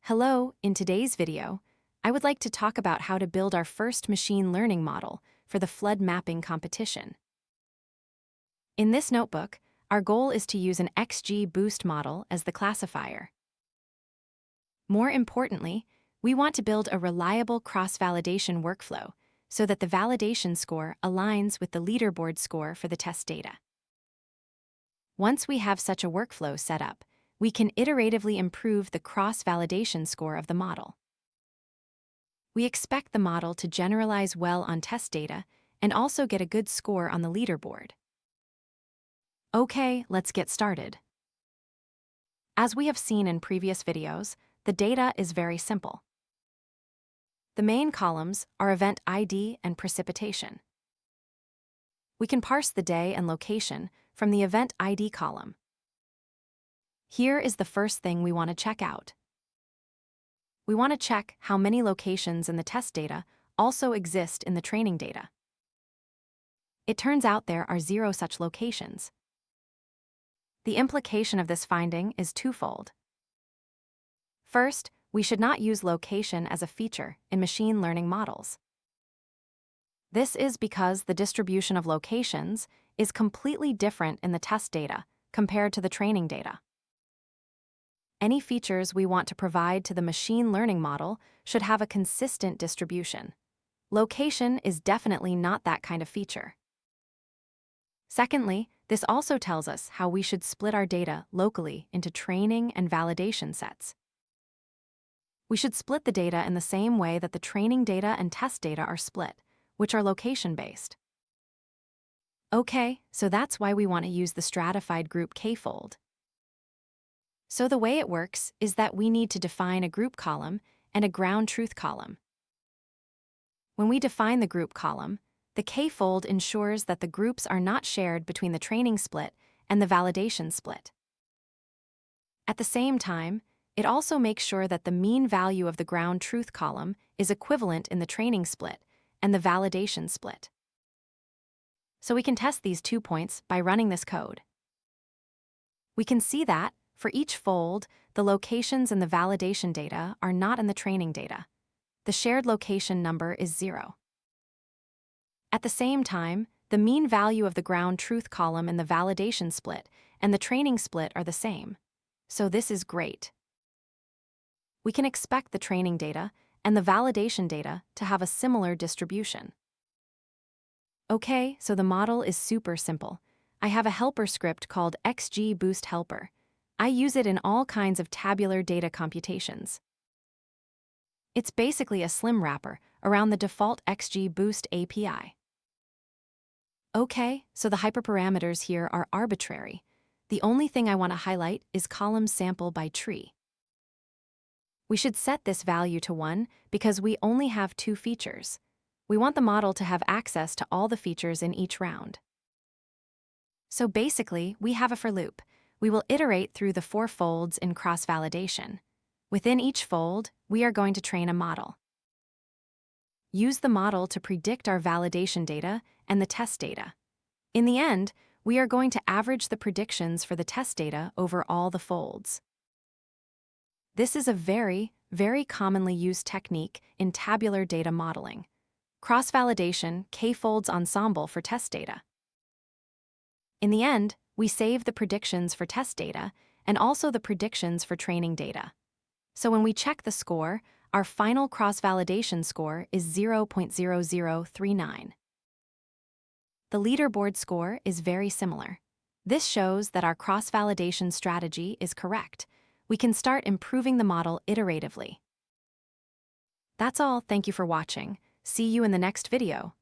Hello, in today's video, I would like to talk about how to build our first machine learning model for the flood mapping competition. In this notebook, our goal is to use an XGBoost model as the classifier. More importantly, we want to build a reliable cross-validation workflow so that the validation score aligns with the leaderboard score for the test data. Once we have such a workflow set up, we can iteratively improve the cross-validation score of the model. We expect the model to generalize well on test data and also get a good score on the leaderboard. Okay, let's get started. As we have seen in previous videos, the data is very simple. The main columns are event ID and precipitation. We can parse the day and location from the event ID column. Here is the first thing we want to check out. We want to check how many locations in the test data also exist in the training data. It turns out there are 0 such locations. The implication of this finding is twofold. First, we should not use location as a feature in machine learning models. This is because the distribution of locations is completely different in the test data compared to the training data. Any features we want to provide to the machine learning model should have a consistent distribution. Location is definitely not that kind of feature. Secondly, this also tells us how we should split our data locally into training and validation sets. We should split the data in the same way that the training data and test data are split, which are location-based. Okay, so that's why we want to use the StratifiedGroupKFold. So the way it works is that we need to define a group column and a ground truth column. When we define the group column, the K-fold ensures that the groups are not shared between the training split and the validation split. At the same time, it also makes sure that the mean value of the ground truth column is equivalent in the training split and the validation split. So we can test these 2 points by running this code. We can see that, for each fold, the locations in the validation data are not in the training data. The shared location number is 0. At the same time, the mean value of the ground truth column in the validation split and the training split are the same. So this is great. We can expect the training data and the validation data to have a similar distribution. Okay, so the model is super simple. I have a helper script called XGBoost helper. I use it in all kinds of tabular data computations. It's basically a slim wrapper around the default XGBoost API. Okay, so the hyperparameters here are arbitrary. The only thing I want to highlight is column sample by tree. We should set this value to 1 because we only have 2 features. We want the model to have access to all the features in each round. So basically, we have a for loop. We will iterate through the 4 folds in cross-validation. Within each fold, we are going to train a model. Use the model to predict our validation data and the test data. In the end, we are going to average the predictions for the test data over all the folds. This is a very, very commonly used technique in tabular data modeling. Cross-validation K-folds ensemble for test data. In the end, we save the predictions for test data and also the predictions for training data. So when we check the score, our final cross-validation score is 0.0039. The leaderboard score is very similar. This shows that our cross-validation strategy is correct. We can start improving the model iteratively. That's all. Thank you for watching. See you in the next video.